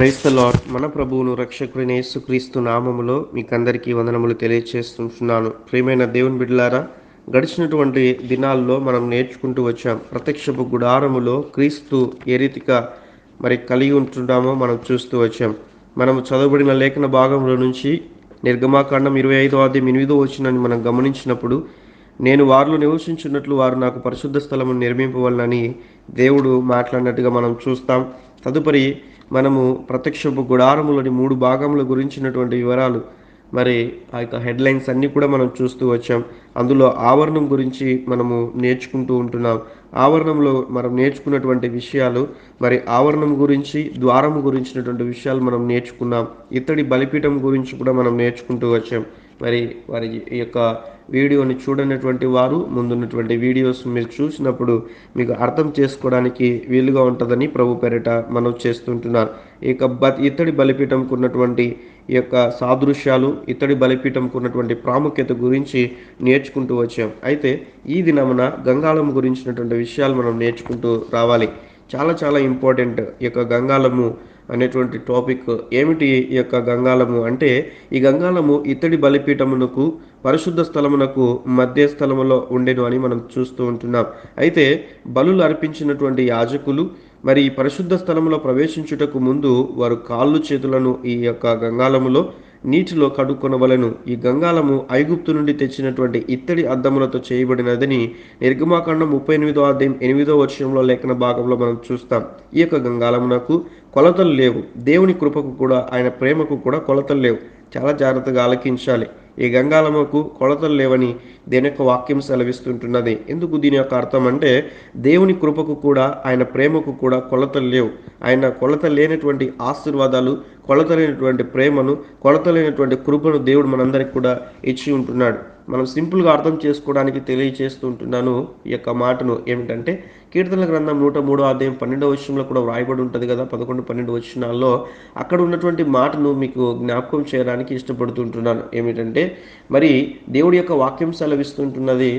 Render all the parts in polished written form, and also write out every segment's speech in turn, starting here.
Praise the lord. మన ప్రభువును రక్షకుడైన యేసుక్రీస్తు నామములో మీకందరికీ వందనములు తెలియజేస్తున్నాను. ప్రియమైన దేవుని బిడ్డలారా, గడిచినటువంటి దినాల్లో మనం నేర్చుకుంటూ వచ్చాం. ప్రత్యక్షపు గుడారములో క్రీస్తు ఏ రీతిగా కలిగి ఉంటున్నామో మనం చూస్తూ వచ్చాం. మనము చదవబడిన లేఖన భాగంలో నుంచి నిర్గమాకాండం 25వ అధ్యాయం 8వ వచనాన్ని మనం గమనించినప్పుడు, నేను వారిలో నివసించున్నట్లు వారు నాకు పరిశుద్ధ స్థలమును నిర్మింపవలనని దేవుడు మాట్లాడినట్టుగా మనం చూస్తాం. తదుపరి మనము ప్రత్యక్షపు గుడారములోని 3 భాగముల గురించినటువంటి వివరాలు, ఆ యొక్క హెడ్లైన్స్ అన్నీ కూడా మనం చూస్తూ వచ్చాం. అందులో ఆవరణం గురించి మనము నేర్చుకుంటూ ఉంటున్నాం. ఆవరణంలో మనం నేర్చుకున్నటువంటి విషయాలు, ఆవరణం గురించి, ద్వారము గురించినటువంటి విషయాలు మనం నేర్చుకున్నాం. ఇత్తడి బలిపీఠం గురించి కూడా మనం నేర్చుకుంటూ వచ్చాం. వారి ఈ యొక్క వీడియోని చూడనటువంటి వారు ముందున్నటువంటి వీడియోస్ మీరు చూసినప్పుడు మీకు అర్థం చేసుకోవడానికి వీలుగా ఉంటుందని ప్రభు పేరిట మనం చేస్తుంటున్నారు. ఇత్తడి బలిపీఠంకు ఉన్నటువంటి ఈ యొక్క సాదృశ్యాలు, ఇత్తడి బలిపీఠంకు ఉన్నటువంటి ప్రాముఖ్యత గురించి నేర్చుకుంటూ వచ్చాం. అయితే ఈ దినమున గంగాళం గురించినటువంటి విషయాలు మనం నేర్చుకుంటూ రావాలి. చాలా చాలా ఇంపార్టెంట్ ఈ యొక్క గంగాళము అనేటువంటి టాపిక్. ఏమిటి ఈ యొక్క గంగాళము అంటే, ఈ గంగాళము ఇత్తడి బలిపీఠమునకు పరిశుద్ధ స్థలమునకు మధ్య స్థలములో ఉండెను అని మనం చూస్తూ ఉంటున్నాం. అయితే బలులు అర్పించినటువంటి యాజకులు ఈ పరిశుద్ధ స్థలములో ప్రవేశించుటకు ముందు వారు కాళ్ళు చేతులను ఈ యొక్క గంగాళములో నీటిలో కడుక్కొనవలెను. ఈ గంగాళము ఐగుప్తు నుండి తెచ్చినటువంటి ఇత్తడి అద్దములతో చేయబడినదని నిర్గమాకాండం 38వ అధ్యాయం 8వ వచనంలో లేఖన భాగంలో మనం చూస్తాం. ఈ యొక్క గంగాళమునకు కొలతలు లేవు. దేవుని కృపకు కూడా, ఆయన ప్రేమకు కూడా కొలతలు లేవు. చాలా జాగ్రత్తగా ఆలకించాలి. ఈ గంగాళముకు కొలతలు లేవని దేని యొక్క వాక్యం సెలవిస్తుంటున్నది. ఎందుకు దీని యొక్క అర్థం అంటే, దేవుని కృపకు కూడా, ఆయన ప్రేమకు కూడా కొలతలు లేవు. ఆయన కొలత లేనటువంటి ఆశీర్వాదాలు, కొలత లేనటువంటి ప్రేమను, కొలత లేనటువంటి కృపను దేవుడు మనందరికి కూడా ఇచ్చి ఉంటున్నాడు. మనం సింపుల్గా అర్థం చేసుకోవడానికి తెలియచేస్తూ ఉంటున్నాను ఈ యొక్క మాటను. ఏమిటంటే, కీర్తనల గ్రంథం 103వ అధ్యాయం 12వ వచనంలో కూడా వ్రాయబడి ఉంటుంది కదా, 11-12 వచనాల్లో. అక్కడ ఉన్నటువంటి మాటను మీకు జ్ఞాపకం చేయడానికి ఇష్టపడుతుంటున్నాను. ఏమిటంటే, దేవుడి యొక్క వాక్యం సెలవిస్తుంటున్నది,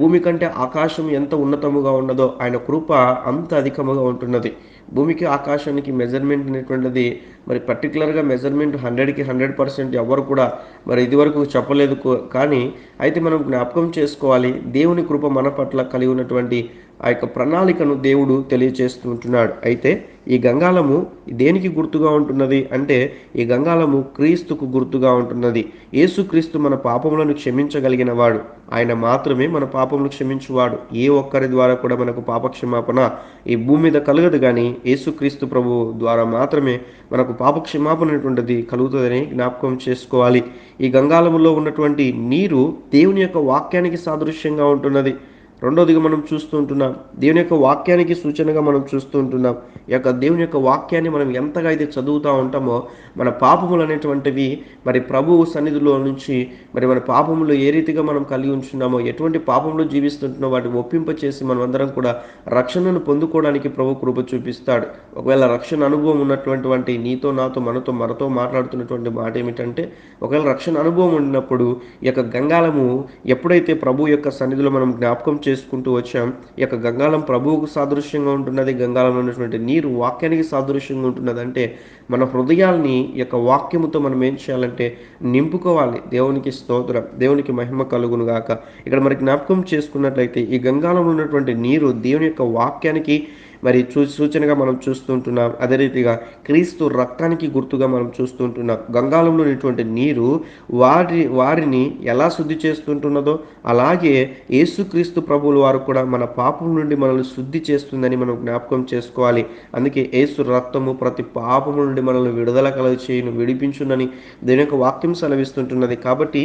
భూమి కంటే ఆకాశం ఎంత ఉన్నతముగా ఉన్నదో ఆయన కృప అంత అధికముగా ఉంటున్నది. భూమికి ఆకాశానికి మెజర్మెంట్ అనేటువంటిది పర్టికులర్గా మెజర్మెంట్ 100కి 100% ఎవరు కూడా ఇదివరకు చెప్పలేదు. కానీ అయితే మనం జ్ఞాపకం చేసుకోవాలి, దేవుని కృప మన పట్ల కలిగి ఉన్నటువంటి ఆ యొక్క ప్రణాళికను దేవుడు తెలియచేస్తూ ఉంటున్నాడు. అయితే ఈ గంగాళము దేనికి గుర్తుగా ఉంటున్నది అంటే, ఈ గంగాళము క్రీస్తుకు గుర్తుగా ఉంటున్నది. యేసుక్రీస్తు మన పాపములను క్షమించగలిగిన వాడు. ఆయన మాత్రమే మన పాపములను క్షమించువాడు. ఏ ఒక్కరి ద్వారా కూడా మనకు పాపక్షమాపణ ఈ భూమి మీద కలగదు, కానీ యేసుక్రీస్తు ప్రభు ద్వారా మాత్రమే మనకు పాపక్షమాపణ అనేటువంటిది కలుగుతుందని జ్ఞాపకం చేసుకోవాలి. ఈ గంగాళములో ఉన్నటువంటి నీరు దేవుని యొక్క వాక్యానికి సాదృశ్యంగా ఉంటున్నది. రెండోదిగా మనం చూస్తూ ఉంటున్నాం, దేవుని యొక్క వాక్యానికి సూచనగా మనం చూస్తూ ఉంటున్నాం. ఈ యొక్క దేవుని యొక్క వాక్యాన్ని మనం ఎంతగా అయితే చదువుతూ ఉంటామో, మన పాపములు అనేటువంటివి ప్రభువు సన్నిధిలో నుంచి మన పాపములు ఏ రీతిగా మనం కలిగి ఉంటున్నామో, ఎటువంటి పాపములు జీవిస్తుంటున్నామో వాటిని ఒప్పింపచేసి మనమందరం కూడా రక్షణను పొందుకోవడానికి ప్రభు కృప చూపిస్తాడు. ఒకవేళ రక్షణ అనుభవం ఉన్నటువంటి నీతో, నాతో, మనతో మాట్లాడుతున్నటువంటి మాట ఏమిటంటే, ఒకవేళ రక్షణ అనుభవం ఉన్నప్పుడు ఈ యొక్క గంగాళము ఎప్పుడైతే ప్రభు యొక్క సన్నిధిలో మనం జ్ఞాపకం చేసుకుంటూ వచ్చాం, ఈ యొక్క గంగాళం ప్రభువుకు సాదృశ్యంగా ఉంటున్నది. గంగాళంలో ఉన్నటువంటి నీరు వాక్యానికి సాదృశ్యంగా ఉంటున్నది. అంటే మన హృదయాల్ని ఈ యొక్క వాక్యముతో మనం ఏం చేయాలంటే నింపుకోవాలి. దేవునికి స్తోత్రం, దేవునికి మహిమ కలుగును గాక. ఇక్కడ జ్ఞాపకం చేసుకున్నట్లయితే ఈ గంగాళంలో ఉన్నటువంటి నీరు దేవుని యొక్క వాక్యానికి సూచనగా మనం చూస్తుంటున్నాం. అదే రీతిగా క్రీస్తు రక్తానికి గుర్తుగా మనం చూస్తుంటున్నాం. గంగాళంలో ఉన్నటువంటి నీరు వారిని ఎలా శుద్ధి చేస్తుంటున్నదో, అలాగే యేసుక్రీస్తు ప్రభువుల వారు కూడా మన పాపం నుండి మనల్ని శుద్ధి చేస్తుందని మనం జ్ఞాపకం చేసుకోవాలి. అందుకే యేసు రక్తము ప్రతి పాపము నుండి మనల్ని విడుదల కలగచేయును, విడిపించునని దేని యొక్క వాక్యం సెలవిస్తుంటున్నది. కాబట్టి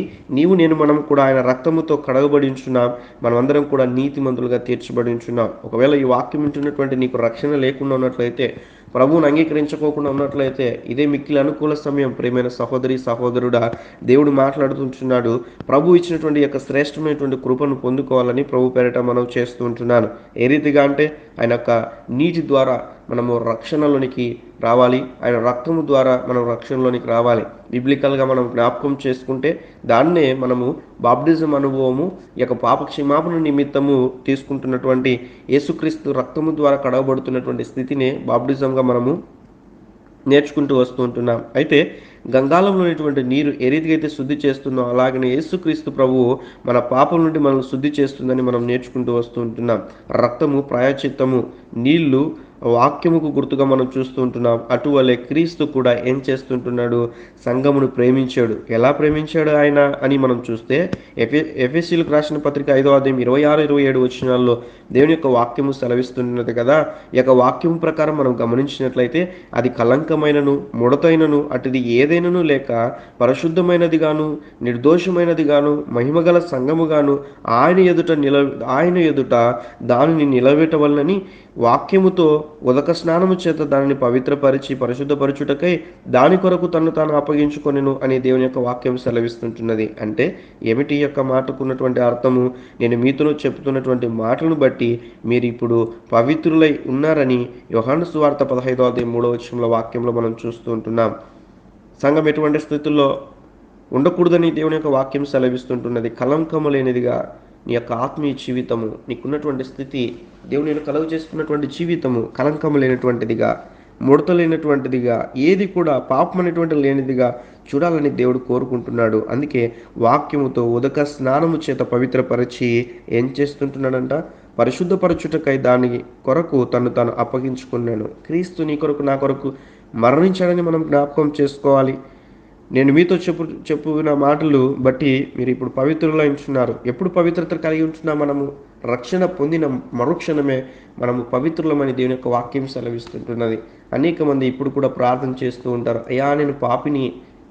మనం కూడా ఆయన రక్తముతో కడగబడి ఉంచున్నాం. మనమందరం కూడా నీతిమంతులుగా తీర్చబడి ఉంచున్నాం. ఒకవేళ ఈ వాక్యం వింటున్నటువంటి నీకు రక్షణ లేకుండా ఉన్నట్లయితే, ప్రభువును అంగీకరించుకోకుండా ఉన్నట్లయితే, ఇదే మిక్కిలి అనుకూల సమయం. ప్రియమైన సహోదరి సహోదరుడా, దేవుడు మాట్లాడుతుంటున్నాడు. ప్రభు ఇచ్చినటువంటి యొక్క శ్రేష్టమైనటువంటి కృపను పొందుకోవాలని ప్రభు పేరిట మనం చేస్తూ ఉంటున్నాను. ఏ రీతిగా అంటే, ఆయన యొక్క నీటి ద్వారా మనము రక్షణలోనికి రావాలి. ఆయన రక్తము ద్వారా మనం రక్షణలోనికి రావాలి. బిబ్లికల్గా మనం జ్ఞాపకం చేసుకుంటే దాన్నే మనము బాప్టిజం అనుభవము, ఈ యొక్క పాప క్షమాపణ నిమిత్తము తీసుకుంటున్నటువంటి యేసుక్రీస్తు రక్తము ద్వారా కడగబడుతున్నటువంటి స్థితినే బాప్టిజంగా మనము నేర్చుకుంటూ వస్తూ ఉంటున్నాం. అయితే గంగాళంలో ఉన్నటువంటి నీరు ఏ రీతిగా అయితే శుద్ధి చేస్తుందో అలాగనే యేసుక్రీస్తు ప్రభువు మన పాపం నుండి మనల్ని శుద్ధి చేస్తుందని మనం నేర్చుకుంటూ వస్తూ ఉంటున్నాం. రక్తము ప్రాయశ్చిత్తము, నీళ్లు వాక్యముకు గుర్తుగా మనం చూస్తూ ఉంటున్నాం. అటువలే క్రీస్తు కూడా ఏం చేస్తుంటున్నాడు? సంఘమును ప్రేమించాడు. ఎలా ప్రేమించాడు ఆయన అని మనం చూస్తే ఎఫెసీయులకు రాసిన పత్రిక 5వ అధ్యాయం 26, 27 వచనాల్లో దేవుని యొక్క వాక్యము సెలవిస్తున్నది కదా. ఈ యొక్క వాక్యం ప్రకారం మనం గమనించినట్లయితే అది కలంకమైనను ముడతైనను అటుది ఏదైనను లేక పరిశుద్ధమైనదిగాను నిర్దోషమైనదిగాను మహిమగల సంఘముగాను ఆయన ఎదుట దానిని నిలబెట్టవలనని వాక్యముతో ఉదక స్నానము చేత దానిని పవిత్రపరిచి పరిశుద్ధపరచుటకై దాని కొరకు తను తాను అప్పగించుకొనెను అని దేవుని యొక్క వాక్యం సెలవిస్తుంటున్నది. అంటే ఏమిటి ఈ యొక్క మాటకున్నటువంటి అర్థము? నేను మీతో చెప్తున్నటువంటి మాటలను బట్టి మీరు ఇప్పుడు పవిత్రులై ఉన్నారని యోహాను సువార్త 15వ అధ్యాయం 3వ వచనంలో వాక్యంలో మనం చూస్తూ ఉంటున్నాం. సంఘం ఎటువంటి స్థితుల్లో ఉండకూడదని దేవుని యొక్క వాక్యం సెలవిస్తుంటున్నది. కలంకము లేనిదిగా నీ యొక్క ఆత్మీయ జీవితము, నీకున్నటువంటి స్థితి, దేవుని కలుగు చేసుకున్నటువంటి జీవితము కలంకము లేనటువంటిదిగా, ముడత లేనటువంటిదిగా, ఏది కూడా పాపం అనేటువంటి లేనిదిగా చూడాలని దేవుడు కోరుకుంటున్నాడు. అందుకే వాక్యముతో ఉదక స్నానము చేత పవిత్రపరిచి ఏం చేస్తుంటున్నాడంట? పరిశుద్ధపరచుటకై దాని కొరకు తను తాను అప్పగించుకున్నాను. క్రీస్తు నీ కొరకు నా కొరకు మరణించాడని మనం జ్ఞాపకం చేసుకోవాలి. నేను మీతో చెప్పిన మాటలు బట్టి మీరు ఇప్పుడు పవిత్రులై ఉంటున్నారు. ఎప్పుడు పవిత్రత కలిగి ఉంటున్నా? మనము రక్షణ పొందిన మరుక్షణమే మనము పవిత్రులమని దేవుని యొక్క వాక్యం సెలవిస్తుంటున్నది. అనేక మంది ఇప్పుడు కూడా ప్రార్థన చేస్తూ ఉంటారు, అయ్యా నేను పాపిని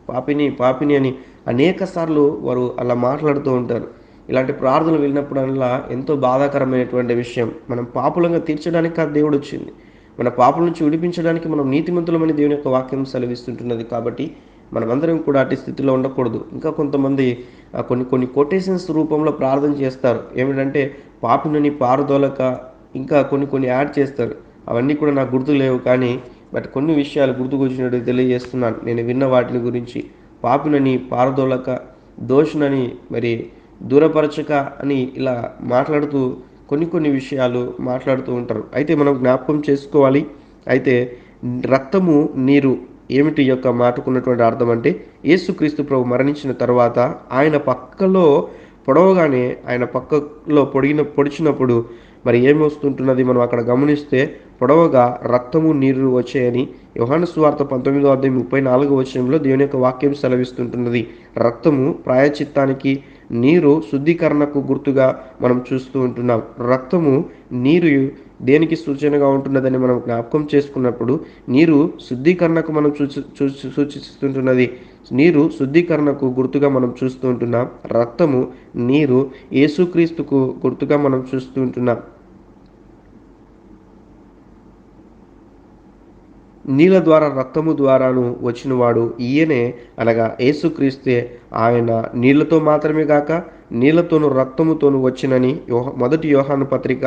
పాపిని పాపిని అని అనేక సార్లు వారు అలా మాట్లాడుతూ ఉంటారు. ఇలాంటి ప్రార్థనలు వెళ్ళినప్పుడల్లా ఎంతో బాధాకరమైనటువంటి విషయం. మనం పాపులంగా తీర్చడానికి కాదు దేవుడు వచ్చింది, మన పాపల నుంచి విడిపించడానికి మనం నీతిమంతులమని దేవుని యొక్క వాక్యం సెలవిస్తుంటున్నది. కాబట్టి మనమందరం కూడా అటు స్థితిలో ఉండకూడదు. ఇంకా కొంతమంది కొన్ని కొటేషన్స్ రూపంలో ప్రార్థన చేస్తారు. ఏమిటంటే పాపినని పారదోలక ఇంకా కొన్ని యాడ్ చేస్తారు. అవన్నీ కూడా నాకు గుర్తు లేవు, కానీ బట్ కొన్ని విషయాలు గుర్తుకొచ్చినట్టు తెలియజేస్తున్నాను నేను విన్న వాటిని గురించి. పాపినని పారదోలక, దోషునని మరి దూరపరచక అని ఇలా మాట్లాడుతూ కొన్ని విషయాలు మాట్లాడుతూ ఉంటారు. అయితే మనం జ్ఞాపకం చేసుకోవాలి. అయితే రక్తము, నీరు ఏమిటి యొక్క మాటకున్నటువంటి అర్థం అంటే, యేసుక్రీస్తు ప్రభు మరణించిన తర్వాత ఆయన పక్కలో పొడవగానే, ఆయన పక్కలో పొడిచినప్పుడు మరి ఏమొస్తుంటున్నది మనం అక్కడ గమనిస్తే, పొడవగా రక్తము నీరు వచ్చాయని యోహాను సువార్త 19వ అధ్యాయం 34వ వచనంలో దేవుని యొక్క వాక్యం సెలవిస్తుంటున్నది. రక్తము ప్రాయచిత్తానికి, నీరు శుద్ధీకరణకు గుర్తుగా మనం చూస్తూ ఉంటున్నాం. రక్తము, నీరు దేనికి సూచనగా ఉంటున్నదని మనం జ్ఞాపకం చేసుకున్నప్పుడు నీరు శుద్ధీకరణకు మనం సూచిస్తుంటున్నది. నీరు శుద్ధీకరణకు గుర్తుగా మనం చూస్తూ ఉంటున్నాం. రక్తము, నీరు యేసుక్రీస్తుకు గుర్తుగా మనం చూస్తూ ఉంటున్నాం. నీళ్ళ ద్వారా రక్తము ద్వారాను వచ్చినవాడు ఈయనే, అనగా యేసుక్రీస్తే. ఆయన నీళ్లతో మాత్రమే కాక నీళ్లతోనూ రక్తముతోనూ వచ్చినని మొదటి యోహాను పత్రిక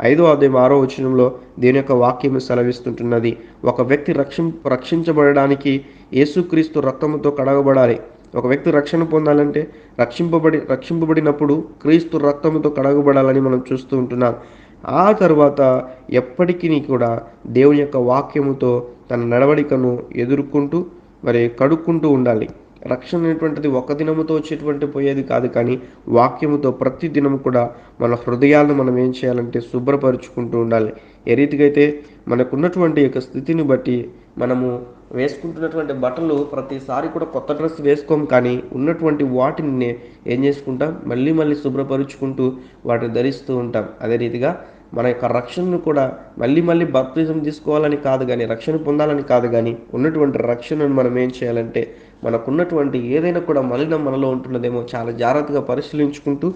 5వ అధ్యాయం 6వ వచనంలో దేని యొక్క వాక్యం సెలవిస్తుంటున్నది. ఒక వ్యక్తి రక్షించబడడానికి యేసుక్రీస్తు రక్తముతో కడగబడాలి. ఒక వ్యక్తి రక్షణ పొందాలంటే రక్షింపబడినప్పుడు క్రీస్తు రక్తముతో కడగబడాలని మనం చూస్తూ ఉంటున్నాం. ఆ తర్వాత ఎప్పటికీ కూడా దేవుని యొక్క వాక్యముతో తన నడవడికను ఎదుర్కొంటూ మరి కడుక్కుంటూ ఉండాలి. రక్షణ అనేటువంటిది ఒక దినముతో వచ్చేటువంటి పోయేది కాదు, కానీ వాక్యముతో ప్రతి దినము కూడా మన హృదయాలను మనం ఏం చేయాలంటే శుభ్రపరుచుకుంటూ ఉండాలి. ఏ రీతిగా అయితే మనకున్నటువంటి యొక్క స్థితిని బట్టి మనము వేసుకుంటున్నటువంటి బట్టలు ప్రతిసారి కూడా కొత్త డ్రెస్ వేసుకోం, కానీ ఉన్నటువంటి వాటిని ఏం చేసుకుంటాం, మళ్ళీ శుభ్రపరుచుకుంటూ వాటిని ధరిస్తూ ఉంటాం. అదే రీతిగా మన యొక్క రక్షణను కూడా మళ్ళీ బాప్తిజం తీసుకోవాలని కాదు, కానీ రక్షణ పొందాలని కాదు, కానీ ఉన్నటువంటి రక్షణను మనం ఏం చేయాలంటే మనకున్నటువంటి ఏదైనా కూడా మలినం మనలో ఉంటున్నదేమో చాలా జాగ్రత్తగా పరిశీలించుకుంటూ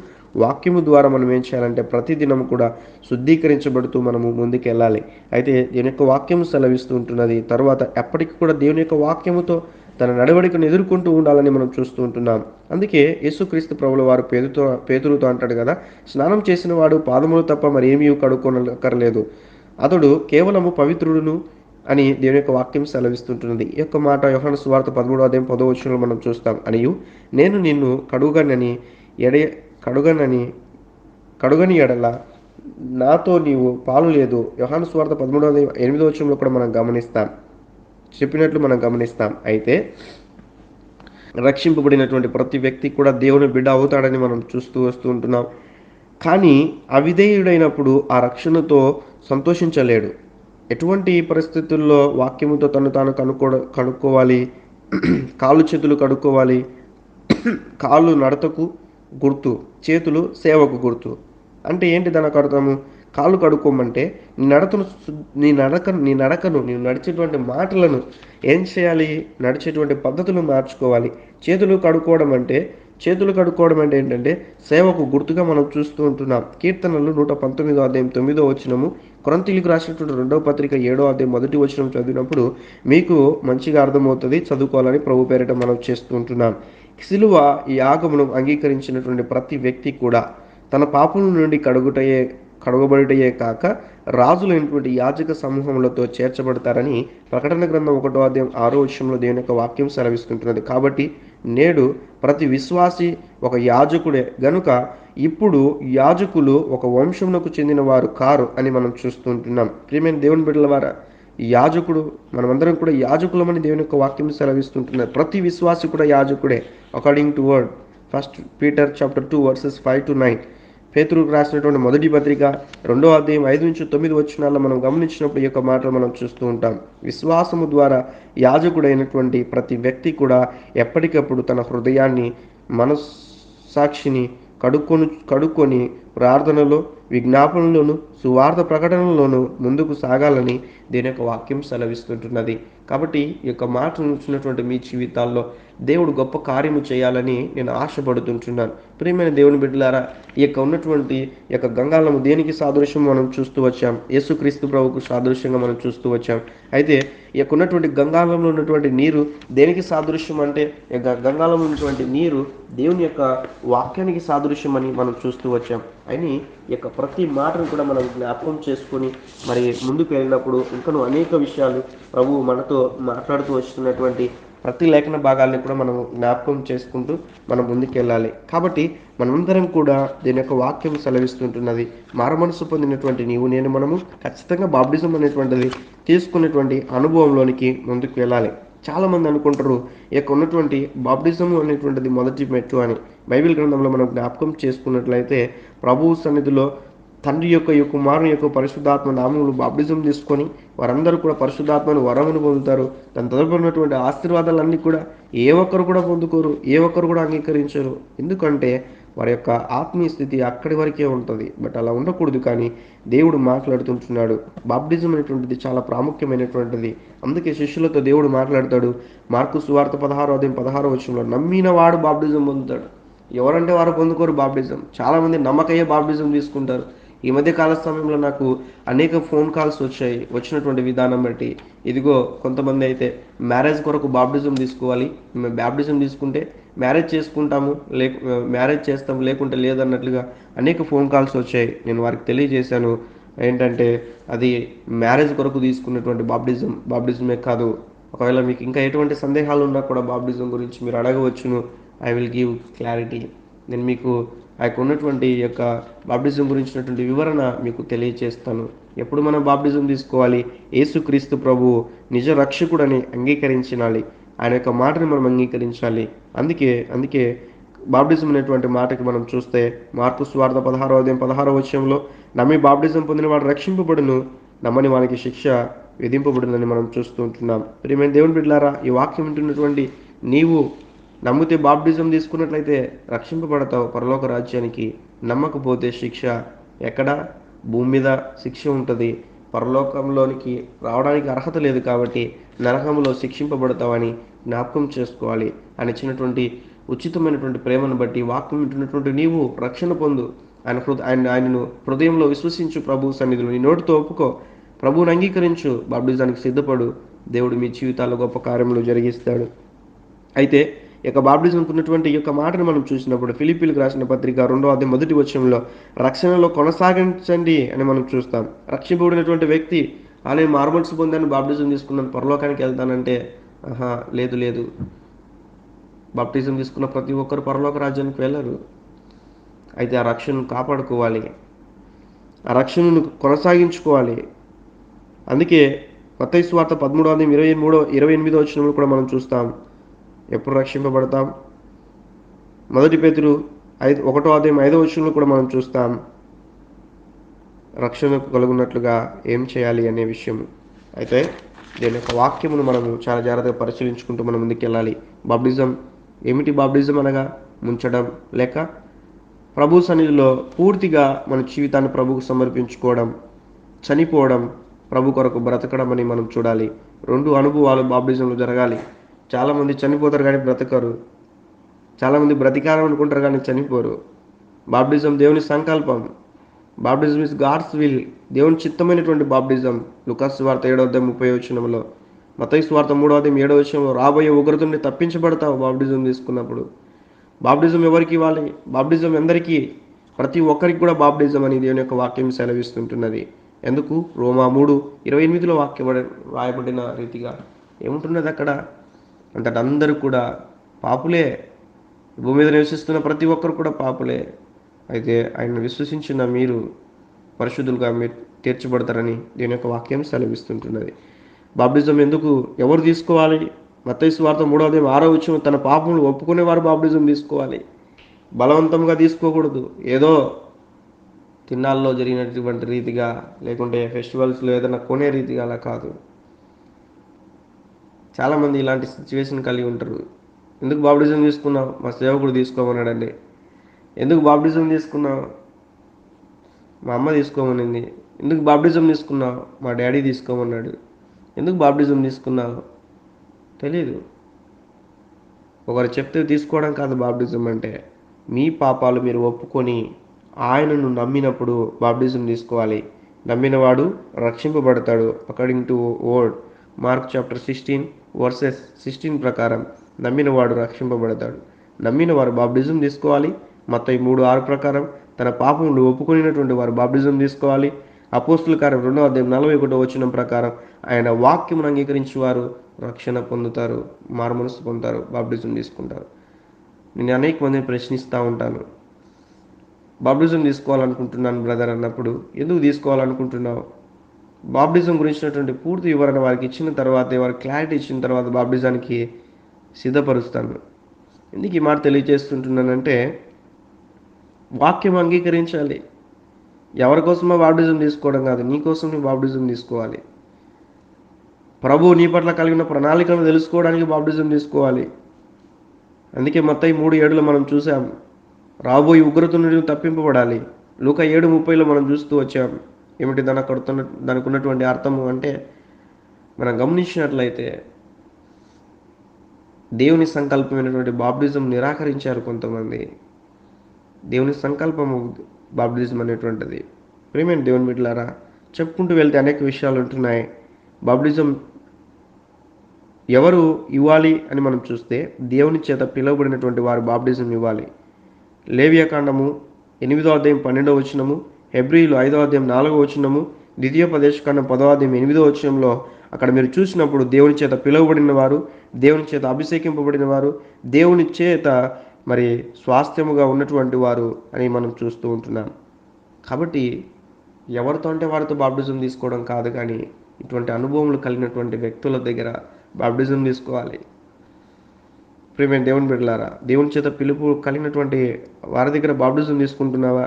వాక్యము ద్వారా మనం ఏం చేయాలంటే ప్రతిదినం కూడా శుద్ధీకరించబడుతూ మనము ముందుకు వెళ్ళాలి. అయితే దేవుని యొక్క వాక్యం సెలవిస్తూ ఉంటున్నది. తర్వాత ఎప్పటికీ కూడా దేవుని యొక్క వాక్యముతో తన నడవడికను ఎదుర్కొంటూ ఉండాలని మనం చూస్తూ ఉంటున్నాం. అందుకే యేసుక్రీస్తు ప్రభుల వారు పేతురుతో అంటాడు కదా, స్నానం చేసిన వాడు పాదములు తప్ప మరి ఏమీ కడుక్కొనక్కర్లేదు, అతడు కేవలము పవిత్రుడును అని దేవుని యొక్క వాక్యం సెలవిస్తుంటున్నది. ఈ యొక్క మాట యోహాను సువార్త 13వ అధ్యాయం 10వ వచనంలో మనం చూస్తాం. అనియు నేను నిన్ను కడుగని ఎడల నాతో నీవు పాలు లేదు. యోహాను సువార్త 13వ అధ్యాయం 8వ వచనంలో కూడా మనం గమనిస్తాం. చెప్పినట్లు మనం గమనిస్తాం. అయితే రక్షింపబడినటువంటి ప్రతి వ్యక్తి కూడా దేవుని బిడ్డ అవుతాడని మనం చూస్తూ వస్తూ ఉంటున్నాం. కానీ అవిధేయుడైనప్పుడు ఆ రక్షణతో సంతోషించలేడు. ఎటువంటి పరిస్థితుల్లో వాక్యముతో తను తాను కడుక్కోవాలి, కాళ్ళు చేతులు కడుక్కోవాలి. కాళ్ళు నడతకు గుర్తు, చేతులు సేవకు గుర్తు. అంటే ఏంటి దానికి అర్థము? కాళ్ళు కడుక్కోమంటే నీ నడకను నీవు నడిచేటువంటి మాటలను ఏం చేయాలి? నడిచేటువంటి పద్ధతులు మార్చుకోవాలి. చేతులు కడుక్కోవడం అంటే ఏంటంటే సేవకు గుర్తుగా మనం చూస్తూ ఉంటున్నాం. కీర్తనలు 119 అధ్యాయం 9 వచనము, కొరింథీయులకు రాసినటువంటి 2వ పత్రిక 7వ అధ్యాయం 1 వచనం చదివినప్పుడు మీకు మంచిగా అర్థమవుతుంది. చదువుకోవాలని ప్రభు పేరిట మనం చేస్తూ ఉంటున్నాం. సిలువ యాగమును అంగీకరించినటువంటి ప్రతి వ్యక్తి కూడా తన పాపముల నుండి కడుగబడుటయే కాక రాజులైనటువంటి యాజక సమూహములతో చేర్చబడతారని ప్రకటన గ్రంథం 1వ అధ్యాయం 6వ వచనంలో దేవుని యొక్క వాక్యం సెలవిస్తుంటున్నది. కాబట్టి నేడు ప్రతి విశ్వాసి ఒక యాజకుడే గనుక ఇప్పుడు యాజకులు ఒక వంశమునకు చెందిన వారు కారు అని మనం చూస్తుంటున్నాం. ప్రియమైన దేవుని బిడ్డల వారా, యాజకుడు మనమందరం కూడా యాజకులమని దేవుని యొక్క వాక్యం సెలవిస్తుంటున్నారు. ప్రతి విశ్వాసి కూడా యాజకుడే. According to word 1 Peter chapter 2 verses 5 to 9. పేతురుకు రాసినటువంటి మొదటి పత్రిక 2వ అధ్యాయం 5-9 వచనాల్లో మనం గమనించినప్పుడు ఈ యొక్క మాటలు మనం చూస్తూ ఉంటాం. విశ్వాసము ద్వారా యాజకుడైనటువంటి ప్రతి వ్యక్తి కూడా ఎప్పటికప్పుడు తన హృదయాన్ని, మనస్సాక్షిని కడుక్కొని ప్రార్థనలో, విజ్ఞాపనలోను, సువార్త ప్రకటనలోను ముందుకు సాగాలని దీని యొక్క వాక్యం సెలవిస్తుంటున్నది. కాబట్టి ఈ యొక్క మాటను చూసినటువంటి మీ జీవితాల్లో దేవుడు గొప్ప కార్యము చేయాలని నేను ఆశపడుతుంటున్నాను. ప్రియమైన దేవుని బిడ్డలారా, ఈ యొక్క గంగాళము దేనికి సాదృశ్యం మనం చూస్తూ వచ్చాం? యేసుక్రీస్తు ప్రభువుకు సాదృశ్యంగా మనం చూస్తూ వచ్చాం. అయితే ఈ యొక్క ఉన్నటువంటి గంగాళంలో ఉన్నటువంటి నీరు దేనికి సాదృశ్యం అంటే, ఈ యొక్క గంగాళంలో ఉన్నటువంటి నీరు దేవుని యొక్క వాక్యానికి సాదృశ్యం అని మనం చూస్తూ వచ్చాం. అని ఈ యొక్క ప్రతి మాటను కూడా మనం జ్ఞాపకం చేసుకొని మరి ముందుకు వెళ్ళినప్పుడు ఇంకనూ అనేక విషయాలు ప్రభువు మనతో మాట్లాడుతూ వస్తున్నటువంటి ప్రతి లేఖన భాగాల్ని కూడా మనం జ్ఞాపకం చేసుకుంటూ మనం ముందుకెళ్ళాలి. కాబట్టి మనమందరం కూడా దీని యొక్క వాక్యం సెలవిస్తుంటున్నది. మారుమనసు పొందినటువంటి మనము ఖచ్చితంగా బాప్టిజం అనేటువంటిది తీసుకున్నటువంటి అనుభవంలోనికి ముందుకు వెళ్ళాలి. చాలామంది అనుకుంటారు ఈ యొక్క ఉన్నటువంటి బాప్టిజం అనేటువంటిది మొదటి మెట్టు అని. బైబిల్ గ్రంథంలో మనం జ్ఞాపకం చేసుకున్నట్లయితే ప్రభువు సన్నిధిలో తండ్రి యొక్క కుమారుని యొక్క పరిశుద్ధాత్మ నామములు బాప్టిజం తీసుకొని వారందరూ కూడా పరిశుద్ధాత్మను వరమును పొందుతారు. దాని తదుపరినటువంటి ఆశీర్వాదాలన్నీ కూడా ఏ ఒక్కరు కూడా పొందుకోరు, ఏ ఒక్కరు కూడా అంగీకరించరు. ఎందుకంటే వారి యొక్క ఆత్మీయ స్థితి అక్కడి వరకే ఉంటుంది. బట్ అలా ఉండకూడదు. కానీ దేవుడు మాట్లాడుతుంటున్నాడు. బాప్టిజం అనేటువంటిది చాలా ప్రాముఖ్యమైనటువంటిది. అందుకే శిష్యులతో దేవుడు మాట్లాడతాడు. మార్కు సువార్త 16వ అధ్యాయం 16వ వచనంలో, నమ్మిన వాడు బాప్టిజం పొందుతాడు. ఎవరంటే వారు పొందుకోరు బాప్టిజం. చాలామంది నమ్మకయ్యే బాప్టిజం తీసుకుంటారు. ఈ మధ్య కాల సమయంలో నాకు అనేక ఫోన్ కాల్స్ వచ్చినటువంటి విధానం బట్టి, ఇదిగో కొంతమంది అయితే మ్యారేజ్ కొరకు బాప్టిజం తీసుకోవాలి, మేము బాప్టిజం తీసుకుంటే మ్యారేజ్ చేసుకుంటాము, మ్యారేజ్ చేస్తాము, లేకుంటే లేదన్నట్లుగా అనేక ఫోన్ కాల్స్ వచ్చాయి. నేను వారికి తెలియజేశాను ఏంటంటే అది మ్యారేజ్ కొరకు తీసుకున్నటువంటి బాప్టిజమే కాదు. ఒకవేళ మీకు ఇంకా ఎటువంటి సందేహాలు ఉన్నా కూడా బాప్టిజం గురించి మీరు అడగవచ్చును. I will give clarity. నేను మీకు ఆ యొక్క ఉన్నటువంటి యొక్క బాప్టిజం గురించినటువంటి వివరణ మీకు తెలియచేస్తాను. ఎప్పుడు మనం బాప్టిజం తీసుకోవాలి? యేసుక్రీస్తు ప్రభువు నిజ రక్షకుడని అంగీకరించాలి. ఆయన యొక్క మాటని మనం అంగీకరించాలి. అందుకే బాప్టిజం అనేటువంటి మాటకి మనం చూస్తే మార్కు సువార్త 16వ అధ్యాయం 16వ వచనంలో, నమ్మి బాప్టిజం పొందిన వాడు రక్షింపబడును, నమ్మని వానికి శిక్ష విధింపబడునని మనం చూస్తూ ఉంటున్నాం. ప్రియమైన దేవుని బిడ్డలారా, ఈ వాక్యం వింటున్నటువంటి నీవు నమ్మితే బాప్టిజం తీసుకున్నట్లయితే రక్షింపబడతావు పరలోక రాజ్యానికి. నమ్మకపోతే శిక్ష ఎక్కడ? భూమి మీద శిక్ష ఉంటుంది. పరలోకంలోనికి రావడానికి అర్హత లేదు. కాబట్టి నరకంలో శిక్షింపబడతావని జ్ఞాపకం చేసుకోవాలి. ఆయన ఇచ్చినటువంటి ఉచితమైనటువంటి ప్రేమను బట్టి వాక్యం వింటున్నటువంటి నీవు రక్షణ పొందు. ఆయనను హృదయంలో విశ్వసించు. ప్రభు సన్నిధిలో నీ నోటితో ఒప్పుకో, ప్రభువుని అంగీకరించు, బాప్టిజానికి సిద్ధపడు. దేవుడు మీ జీవితాల్లో గొప్ప కార్యములు జరిగిస్తాడు. అయితే ఈ యొక్క బాప్టిజంకు ఉన్నటువంటి ఈ యొక్క మాటను మనం చూసినప్పుడు ఫిలిప్పీలకు రాసిన పత్రిక 2వ అధ్యాయం 1వ వచనంలో, రక్షణలో కొనసాగించండి అని మనం చూస్తాం. రక్షింపబడినటువంటి వ్యక్తి నేను మార్మల్స్ పొందాను, బాప్టిజం తీసుకున్నాను, పరలోకానికి వెళ్తానంటే లేదు. బాప్టిజం తీసుకున్న ప్రతి ఒక్కరు పరలోక రాజ్యానికి వెళ్ళరు. అయితే ఆ రక్షణను కాపాడుకోవాలి, ఆ రక్షణను కొనసాగించుకోవాలి. అందుకే మత్తయి సువార్త 13:23-28 వచనంలో కూడా మనం చూస్తాం. ఎప్పుడు రక్షింపబడతాం? మొదటి పేతురు 1:5 వచనంలో కూడా మనం చూస్తాం. రక్షణ కలుగున్నట్లుగా ఏం చేయాలి అనే విషయం. అయితే దీని యొక్క వాక్యమును మనము చాలా జాగ్రత్తగా పరిశీలించుకుంటూ మనం ముందుకెళ్ళాలి. బాప్టిజం ఏమిటి? బాప్టిజం అనగా ముంచడం, లేక ప్రభు సన్నిధిలో పూర్తిగా మన జీవితాన్ని ప్రభువుకు సమర్పించుకోవడం, చనిపోవడం, ప్రభు కొరకు బ్రతకడం అని మనం చూడాలి. 2 అనుభవాలు బాప్టిజంలో జరగాలి. చాలామంది చనిపోతారు కానీ బ్రతకరు. చాలామంది బ్రతికాలనుకుంటారు కానీ చనిపోరు. బాప్టిజం దేవుని సంకల్పం. Baptism is God's will. దేవుని చిత్తమైనటువంటి బాప్టిజం. లూకాసు వార్త 7:30 వచనంలో, మత్తయి సువార్త 3:7 వచనంలో రాబోయే ఉగ్రత నుండి తప్పించబడతావు బాప్టిజం తీసుకున్నప్పుడు. బాప్టిజం ఎవరికి ఇవ్వాలి? బాప్టిజం ఎందరికీ? ప్రతి ఒక్కరికి కూడా బాప్టిజం అని దేవుని యొక్క వాక్యం సెలవిస్తుంటున్నది. ఎందుకు? రోమా 3:28 వాక్యం రాయబడిన రీతిగా ఏముంటున్నది అక్కడ? అంతటా అందరూ కూడా పాపులే. భూమి మీద నివసిస్తున్న ప్రతి ఒక్కరు కూడా పాపులే. అయితే ఆయన విశ్వసించిన మీరు పరిశుద్ధులుగా మీరు తీర్చబడతారని దీని యొక్క వాక్యం సెలవిస్తుంటున్నది. బాప్టిజం ఎందుకు? ఎవరు తీసుకోవాలి? మత్తయి సువార్త 3:6 వచనం, తన పాపములు ఒప్పుకునేవారు బాప్టిజం తీసుకోవాలి. బలవంతంగా తీసుకోకూడదు. ఏదో తిన్నాల్లో జరిగినటువంటి రీతిగా, లేకుంటే ఫెస్టివల్స్లో ఏదైనా కొనే రీతిగా అలా కాదు. చాలామంది ఇలాంటి సిచ్యువేషన్ కలిగి ఉంటారు. ఎందుకు బాప్టిజం తీసుకున్నావు? మా సేవకుడు తీసుకోమన్నాడండి. ఎందుకు బాప్టిజం తీసుకున్నావు? మా అమ్మ తీసుకోమనింది. ఎందుకు బాప్టిజం తీసుకున్నావు? మా డాడీ తీసుకోమన్నాడు. ఎందుకు బాప్టిజం తీసుకున్నావు? తెలీదు. ఒకరు చెప్తే తీసుకోవడం కాదు బాప్టిజం అంటే. మీ పాపాలు మీరు ఒప్పుకొని ఆయనను నమ్మినప్పుడు బాప్టిజం తీసుకోవాలి. నమ్మినవాడు రక్షింపబడతాడు. According to word, Mark chapter 16:16 ప్రకారం నమ్మినవాడు రక్షింపబడతాడు. నమ్మిన వారు బాప్టిజం తీసుకోవాలి. మత్తయి 3:6 ప్రకారం తన పాపములు ఒప్పుకొనినటువంటి వారు బాప్టిజం తీసుకోవాలి. అపోస్తుల కార్యం 2:41 వచనం ప్రకారం ఆయన వాక్యమును అంగీకరించి వారు రక్షణ పొందుతారు, మారుమనసు పొందుతారు, బాప్టిజం తీసుకుంటారు. నేను అనేక మందిని ప్రశ్నిస్తూ ఉంటాను. బాప్టిజం తీసుకోవాలనుకుంటున్నాను బ్రదర్ అన్నప్పుడు, ఎందుకు తీసుకోవాలనుకుంటున్నావు? బాప్టిజం గురించినటువంటి పూర్తి వివరణ వారికి ఇచ్చిన తర్వాత, వారికి క్లారిటీ ఇచ్చిన తర్వాత బాప్టిజానికి సిద్ధపరుస్తాను. ఎందుకు ఈ మాట తెలియజేస్తుంటున్నానంటే, వాక్యం అంగీకరించాలి. ఎవరి కోసమో బాప్టిజం తీసుకోవడం కాదు, నీ కోసం నీ బాప్టిజం తీసుకోవాలి. ప్రభు నీ పట్ల కలిగిన ప్రణాళికను తెలుసుకోవడానికి బాప్టిజం తీసుకోవాలి. అందుకే మత్తయి 3:7 మనం చూసాం, రాబోయే ఉగ్రత నుండి తప్పింపబడాలి. లూకా 7:30 మనం చూస్తూ వచ్చాం. ఏమిటి దానికి ఉన్నటువంటి అర్థము అంటే, మనం గమనించినట్లయితే దేవుని సంకల్పమైనటువంటి బాప్టిజం నిరాకరించారు కొంతమంది. దేవుని సంకల్పము బాప్టిజం అనేటువంటిది. ప్రియమైన దేవుని బిడ్డలారా, చెప్పుకుంటూ వెళ్తే అనేక విషయాలు ఉంటున్నాయి. బాప్టిజం ఎవరు ఇవ్వాలి అని మనం చూస్తే, దేవుని చేత పిలువబడినటువంటి వారు బాప్టిజం ఇవ్వాలి. లేవియాకాండము 8:12 వచనము, హెబ్రీలు 5:4 వచనము, ద్వితీయోపదేశకాండం 10:8 వచనంలో అక్కడ మీరు చూసినప్పుడు దేవుని చేత పిలువబడిన వారు, దేవుని చేత అభిషేకింపబడిన వారు, దేవుని చేత మరి స్వాస్థ్యముగా ఉన్నటువంటి వారు అని మనం చూస్తూ ఉంటున్నాం. కాబట్టి ఎవరితో అంటే వారితో బాప్టిజం తీసుకోవడం కాదు, కానీ ఇటువంటి అనుభవములు కలిగినటువంటి వ్యక్తుల దగ్గర బాప్టిజం తీసుకోవాలి. ప్రియమైన దేవుని బిడ్డలారా, దేవుని చేత పిలుపు కలిగినటువంటి వారి దగ్గర బాప్టిజం తీసుకుంటున్నావా?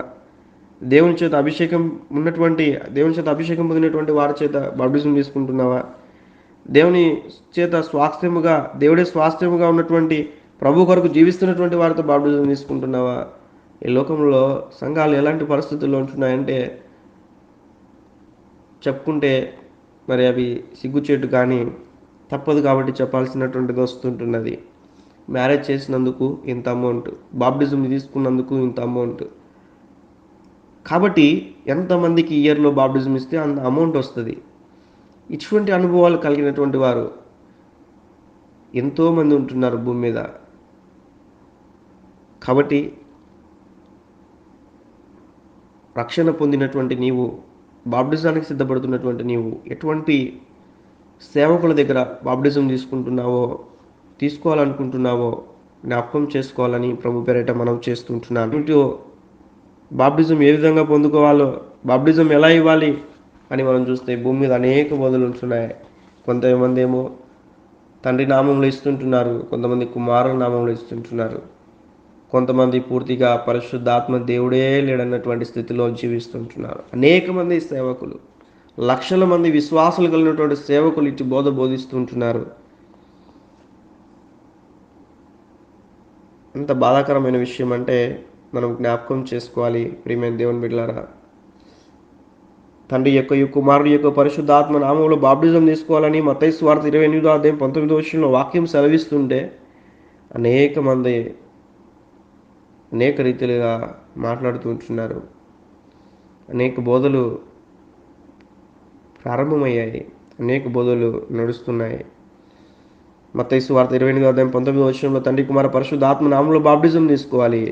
దేవుని చేత అభిషేకం పొందినటువంటి వారి చేత బాప్టిజం తీసుకుంటున్నావా? దేవుని చేత దేవుడే స్వాస్థ్యముగా ఉన్నటువంటి ప్రభు కొరకు జీవిస్తున్నటువంటి వారితో బాప్టిజం తీసుకుంటున్నావా? ఈ లోకంలో సంఘాలు ఎలాంటి పరిస్థితుల్లో ఉంటున్నాయంటే, చెప్పుకుంటే మరి అవి సిగ్గుచేటు, కానీ తప్పదు కాబట్టి చెప్పాల్సినటువంటిది వస్తుంటున్నది. మ్యారేజ్ చేసినందుకు ఇంత అమౌంట్, బాప్టిజం తీసుకున్నందుకు ఇంత అమౌంట్. కాబట్టి ఎంతమందికి ఇయర్లో బాప్టిజం ఇస్తే అంత అమౌంట్ వస్తుంది. ఇటువంటి అనుభవాలు కలిగినటువంటి వారు ఎంతోమంది ఉంటున్నారు భూమి మీద. కాబట్టి రక్షణ పొందినటువంటి నీవు, బాప్టిజానికి సిద్ధపడుతున్నటువంటి నీవు, ఎటువంటి సేవకుల దగ్గర బాప్టిజం తీసుకోవాలనుకుంటున్నావో జ్ఞాపకం చేసుకోవాలని ప్రభు పేరిట మనం చేస్తుంటున్నాను. బాప్టిజం ఏ విధంగా పొందుకోవాలో, బాప్టిజం ఎలా ఇవ్వాలి అని మనం చూస్తే భూమి మీద అనేక బోధలు ఉంటున్నాయి. కొంతమంది ఏమో తండ్రి నామంలో ఇస్తుంటున్నారు, కొంతమంది కుమారుల నామంలో ఇస్తుంటున్నారు, కొంతమంది పూర్తిగా పరిశుద్ధాత్మ దేవుడే లేడన్నటువంటి స్థితిలో జీవిస్తుంటున్నారు. అనేక మంది సేవకులు, లక్షల మంది విశ్వాసులు కలిగినటువంటి సేవకులు ఇటు బోధ బోధిస్తుంటున్నారు. ఎంత బాధాకరమైన విషయం అంటే మనం జ్ఞాపకం చేసుకోవాలి ప్రియమైన దేవుని బిడ్డలారా. తండ్రి యొక్క కుమారుడి యొక్క పరిశుద్ధాత్మ నామంలో బాప్టిజం తీసుకోవాలని మత్తయి సువార్త 28వ అధ్యాయం 19వ వచనంలో వాక్యం సెలవిస్తుంటే అనేక మంది అనేక రీతిలుగా మాట్లాడుతూ ఉంటున్నారు. అనేక బోధలు ప్రారంభమయ్యాయి, అనేక బోధలు నడుస్తున్నాయి. మత్తయి సువార్త 28వ అధ్యాయం 19వ వచనంలో తండ్రి కుమార పరిశుద్ధాత్మ నామంలో బాప్టిజం తీసుకోవాలి.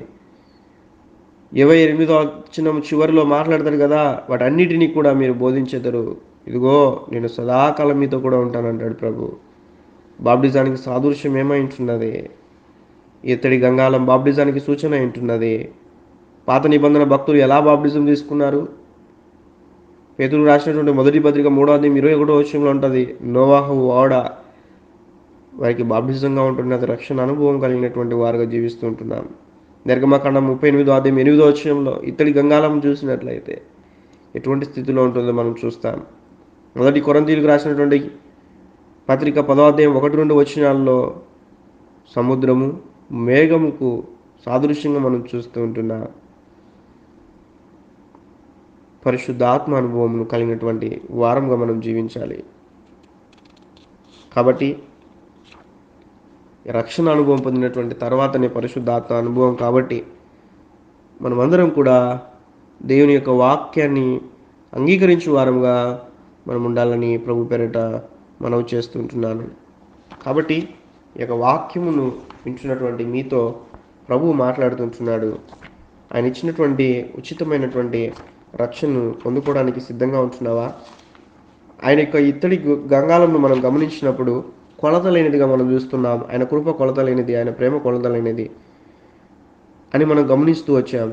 28వ వచనం చివరిలో మాట్లాడతారు కదా, వాటన్నిటినీ కూడా మీరు బోధించేదరు. ఇదిగో నేను సదాకాలం మీతో కూడా ఉంటానంటాడు ప్రభు. బాప్టిజానికి సాదృశ్యం ఏమై ఉంటున్నది? ఇత్తడి గంగాళం బాప్టిజానికి సూచన ఉంటున్నది. పాత నిబంధన భక్తులు ఎలా బాప్టిజం తీసుకున్నారు? పేతురు రాసినటువంటి మొదటి పత్రిక 3వ అధ్యాయం 21వ వచనంలో ఉంటుంది, నోవాహు ఓడ వారికి బాప్టిజంగా ఉంటున్నది. రక్షణ అనుభవం కలిగినటువంటి వారుగా జీవిస్తూ ఉంటున్నాం. నిర్గమకాండం 38వ అధ్యాయం 8వ వచనంలో ఇత్తడి గంగాళం చూసినట్లయితే ఎటువంటి స్థితిలో ఉంటుందో మనం చూస్తాం. మొదటి కొరింథీయులకు రాసినటువంటి పత్రిక 10వ అధ్యాయం 1-2 వచనాల్లో సముద్రము మేఘముకు సాదృశ్యంగా మనం చూస్తూ ఉంటున్నాం. పరిశుద్ధాత్మ అనుభవం కలిగినటువంటి వారంగా మనం జీవించాలి. కాబట్టి రక్షణ అనుభవం పొందినటువంటి తర్వాతనే పరిశుద్ధాత్మ అనుభవం. కాబట్టి మనమందరం కూడా దేవుని యొక్క వాక్యాన్ని అంగీకరించే వారంగా మనం ఉండాలని ప్రభు పేరిట మనవి చేస్తుంటున్నాను. కాబట్టి ఈ యొక్క వాక్యమును వింటున్నటువంటి మీతో ప్రభువు మాట్లాడుతుంటున్నాడు. ఆయన ఇచ్చినటువంటి ఉచితమైనటువంటి రక్షణను పొందుకోవడానికి సిద్ధంగా ఉంటున్నావా? ఆయన యొక్క ఇత్తడి గంగాళంను మనం గమనించినప్పుడు కొలత లేనిదిగా మనం చూస్తున్నాం. ఆయన కృప కొలత లేనిది, ఆయన ప్రేమ కొలత లేనిది అని మనం గమనిస్తూ వచ్చాం.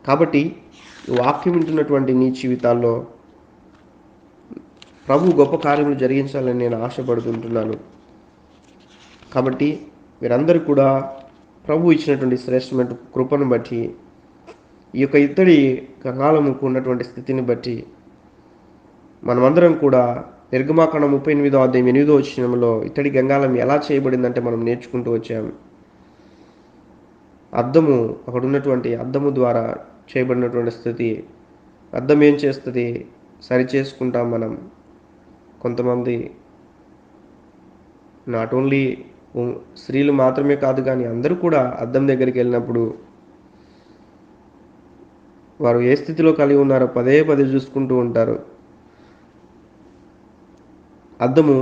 కాబట్టి వాక్యం వింటున్నటువంటి నీ జీవితాల్లో ప్రభు గొప్ప కార్యములు జరిగించాలని నేను ఆశపడుతుంటున్నాను. కాబట్టి మీరందరూ కూడా ప్రభు ఇచ్చినటువంటి శ్రేష్టమైన కృపను బట్టి, ఈ యొక్క ఇత్తడి గంగాళముకు ఉన్నటువంటి స్థితిని బట్టి మనమందరం కూడా నిర్గమాకాండం 38వ అధ్యాయం 8వ వచనంలో ఇత్తడి గంగాళం ఎలా చేయబడిందంటే మనం నేర్చుకుంటూ వచ్చాం. అద్దము, అక్కడ ఉన్నటువంటి అద్దము ద్వారా చేయబడినటువంటి స్థితి. అద్దం ఏం చేస్తుంది? సరి చేసుకుంటాం మనం. కొంతమంది నాట్ ఓన్లీ స్త్రీలు మాత్రమే కాదు కానీ అందరూ కూడా అద్దం దగ్గరికి వెళ్ళినప్పుడు వారు ఏ స్థితిలో కలిగి ఉన్నారో పదే పదే చూసుకుంటూ ఉంటారు. అద్దము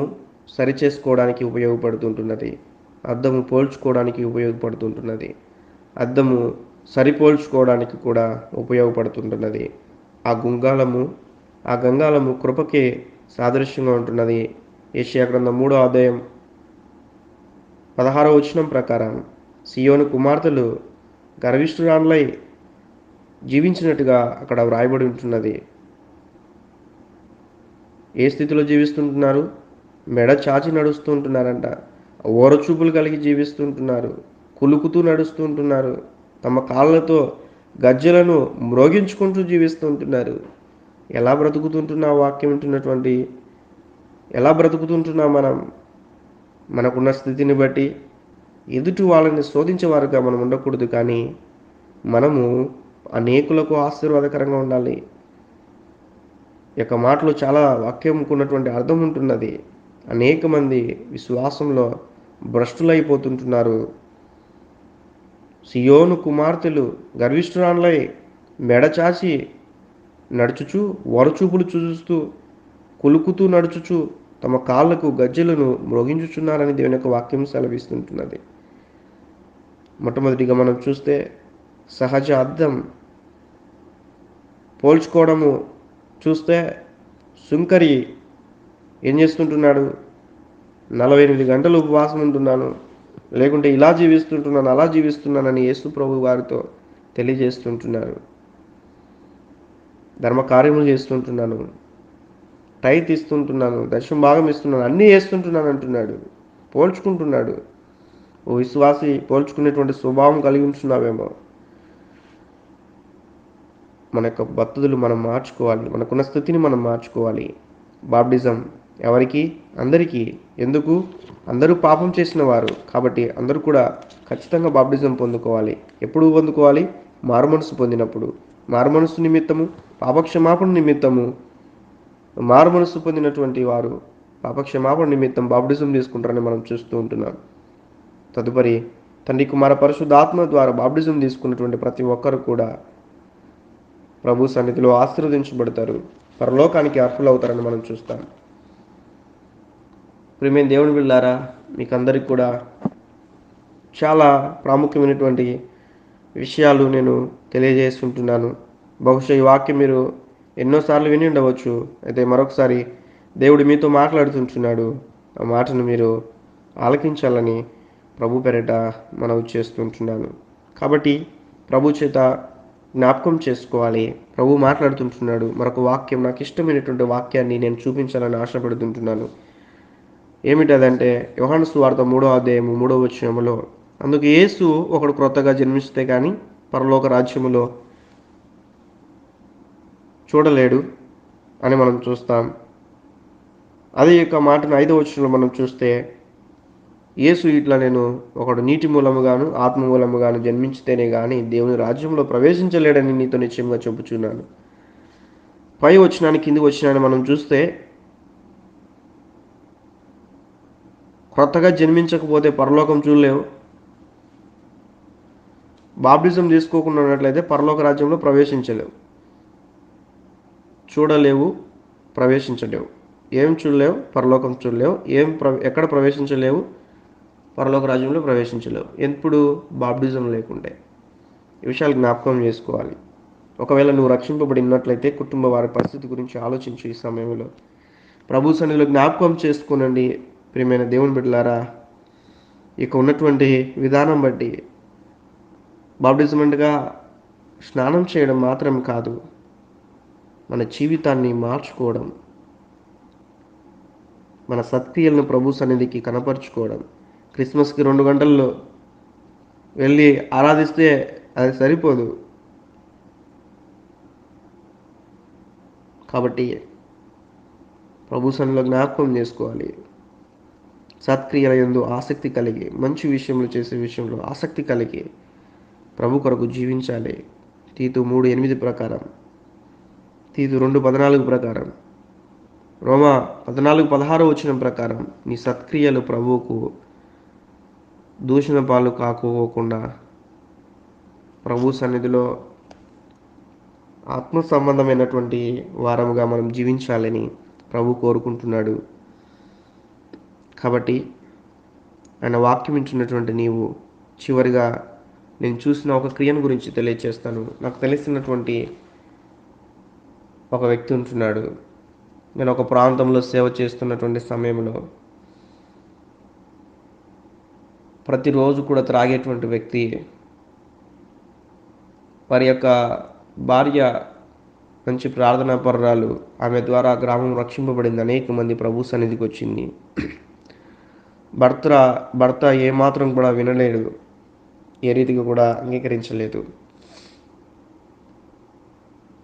సరి చేసుకోవడానికి ఉపయోగపడుతుంటున్నది, అద్దము పోల్చుకోవడానికి ఉపయోగపడుతుంటున్నది, అద్దము సరిపోల్చుకోవడానికి కూడా ఉపయోగపడుతుంటున్నది. ఆ గంగాళము కృపకే సాదృశ్యంగా ఉంటున్నది. యెషయా గ్రంథం 3వ అధ్యాయం 16వ వచనం ప్రకారం సియోను కుమార్తెలు గర్విష్ఠురాండ్లై జీవించినట్టుగా అక్కడ వ్రాయబడి ఉంటున్నది. ఏ స్థితిలో జీవిస్తుంటున్నారు? మెడ చాచి నడుస్తూ ఉంటున్నారంట. ఓరచూపులు కలిగి జీవిస్తుంటున్నారు, కులుకుతూ నడుస్తూ ఉంటున్నారు, తమ కాళ్ళతో గజ్జలను మ్రోగించుకుంటూ జీవిస్తూ ఉంటున్నారు. ఎలా బ్రతుకుతుంటున్నా వాక్యం ఉంటున్నటువంటి ఎలా బ్రతుకుతుంటున్నా మనం మనకున్న స్థితిని బట్టి ఎదుటి వాళ్ళని శోధించేవారుగా మనం ఉండకూడదు, కానీ మనము అనేకులకు ఆశీర్వాదకరంగా ఉండాలి. ఈ యొక్క మాటలో చాలా వాక్యంకు ఉన్నటువంటి అర్థం ఉంటున్నది. అనేక మంది విశ్వాసంలో భ్రష్టులైపోతుంటున్నారు. సియోను కుమార్తెలు గర్విష్ఠురాండ్లై మెడచాచి నడుచుచు, వరచూపులు చూస్తూ, కులుకుతూ నడుచుచు, తమ కాళ్ళకు గజ్జెలను మ్రోగించుచున్నారని దేవుని యొక్క వాక్యం సెలవిస్తుంటున్నది. మొట్టమొదటిగా మనం చూస్తే సహజ అద్దం పోల్చుకోవడము చూస్తే సుంకరి ఏం చేస్తుంటున్నాడు? 48 గంటలు ఉపవాసం ఉంటున్నాను, లేకుంటే ఇలా జీవిస్తుంటున్నాను, అలా జీవిస్తున్నానని యేసు ప్రభు వారితో తెలియజేస్తుంటున్నారు. ధర్మ కార్యములు చేస్తుంటున్నాను. టైత్ ఇస్తుంటున్నాను, దశమ భాగం ఇస్తున్నాను, అన్నీ వేస్తుంటున్నాను అంటున్నాడు. పోల్చుకుంటున్నాడు. ఓ విశ్వాసి పోల్చుకునేటువంటి స్వభావం కలిగి ఉంటున్నావేమో. మన యొక్క పద్ధతులు మనం మార్చుకోవాలి. మనకున్న స్థితిని మనం మార్చుకోవాలి. బాప్టిజం ఎవరికి? అందరికీ. ఎందుకు? అందరూ పాపం చేసిన వారు కాబట్టి అందరూ కూడా ఖచ్చితంగా బాప్టిజం పొందుకోవాలి. ఎప్పుడు పొందుకోవాలి? మారుమనసు పొందినప్పుడు. మారుమనసు నిమిత్తము, పాపక్షమాపణ నిమిత్తము, మారుమనసు పొందినటువంటి వారు పాపక్షమాపణ నిమిత్తం బాప్టిజం తీసుకుంటారని మనం చూస్తూ ఉంటున్నాం. తదుపరి తండ్రి కుమార పరిశుద్ధాత్మ ద్వారా బాప్టిజం తీసుకున్నటువంటి ప్రతి ఒక్కరు కూడా ప్రభు సన్నిధిలో ఆశీర్వదించబడతారు, పరలోకానికి అర్హులవుతారని మనం చూస్తాం. ప్రియమైన దేవుని బిడ్డలారా, మీకందరికి కూడా చాలా ప్రాముఖ్యమైనటువంటి విషయాలు నేను తెలియజేస్తుంటున్నాను. బహుశా ఈ వాక్యం మీరు ఎన్నోసార్లు విని ఉండవచ్చు. అయితే మరొకసారి దేవుడు మీతో మాట్లాడుతుంటున్నాడు. ఆ మాటను మీరు ఆలకించాలని ప్రభు పేరిట మనవి చేస్తుంటున్నాను. కాబట్టి ప్రభు చేత జ్ఞాపకం చేసుకోవాలి. ప్రభు మాట్లాడుతుంటున్నాడు. మరొక వాక్యం, నాకు ఇష్టమైనటువంటి వాక్యాన్ని నేను చూపించాలని ఆశపడుతుంటున్నాను. ఏమిటదంటే యోహాను సువార్త 3వ అధ్యాయము 3వ వచనములో, అందుకు యేసు ఒకడు క్రొత్తగా జన్మిస్తే కానీ పరలోక రాజ్యములో చూడలేడు అని మనం చూస్తాం. అదే యొక్క మాటను 5వ వచనంలో మనం చూస్తే, యేసు ఇట్లా, నేను ఒకడు నీటి మూలముగాను ఆత్మ మూలముగాను జన్మించితేనే గాని దేవుని రాజ్యంలో ప్రవేశించలేడని నీతో నిశ్చయంగా చెప్పుచున్నాను. పై వచనాన్ని కింది వచనాన్ని మనం చూస్తే, కొత్తగా జన్మించకపోతే పరలోకం చూడలేవు, బాప్టిజం తీసుకోకుండా ఉన్నట్లయితే పరలోక రాజ్యంలో ప్రవేశించలేవు. చూడలేవు, ప్రవేశించలేవు. ఏం చూడలేవు? పరలోకం చూడలేవు. ఎక్కడ ప్రవేశించలేవు? పరలోక రాజ్యంలో ప్రవేశించలేవు. ఎప్పుడు? బాప్టిజం లేకుంటే. ఈ విషయాలు జ్ఞాపకం చేసుకోవాలి. ఒకవేళ నువ్వు రక్షింపబడి ఉన్నట్లయితే కుటుంబ వారి పరిస్థితి గురించి ఆలోచించు. ఈ సమయంలో ప్రభు సన్నిధిలో జ్ఞాపకం చేసుకునండి. ప్రియమైన దేవుని బిడ్డలారా, ఇక ఉన్నటువంటి విధానం బట్టి బాప్టిజం అంటగా స్నానం చేయడం మాత్రం కాదు, మన జీవితాన్ని మార్చుకోవడం, మన సత్క్రియలను ప్రభు సన్నిధికి కనపరుచుకోవడం. క్రిస్మస్కి 2 గంటల్లో వెళ్ళి ఆరాధిస్తే అది సరిపోదు. కాబట్టి ప్రభు సన్నిధిలో జ్ఞాపకం చేసుకోవాలి. సత్క్రియల యందు ఆసక్తి కలిగి, మంచి విషయంలో చేసే విషయంలో ఆసక్తి కలిగి ప్రభు కొరకు జీవించాలి. తీతు 3:8 ప్రకారం, తీతు 2:14 ప్రకారం, రోమా 14:16 వచనం ప్రకారం నీ సత్క్రియలు ప్రభువుకు దూషణ పాలు కాకోకుండా ప్రభు సన్నిధిలో ఆత్మ సంబంధమైనటువంటి వారముగా మనం జీవించాలని ప్రభు కోరుకుంటున్నాడు. కాబట్టి ఆయన వాక్యం ఇచ్చినటువంటి నీవు, చివరిగా నేను చూసిన ఒక క్రియను గురించి తెలియజేస్తాను. నాకు తెలిసినటువంటి ఒక వ్యక్తి ఉంటున్నాడు. నేను ఒక ప్రాంతంలో సేవ చేస్తున్నటువంటి సమయంలో ప్రతిరోజు కూడా త్రాగేటువంటి వ్యక్తి, వారి యొక్క భార్య మంచి ప్రార్థనా పరురాలు, ఆమె ద్వారా గ్రామం రక్షింపబడింది. అనేక మంది ప్రభు సన్నిధికి వచ్చింది. భర్త ఏమాత్రం కూడా వినలేడు, ఏ రీతిగా కూడా అంగీకరించలేదు.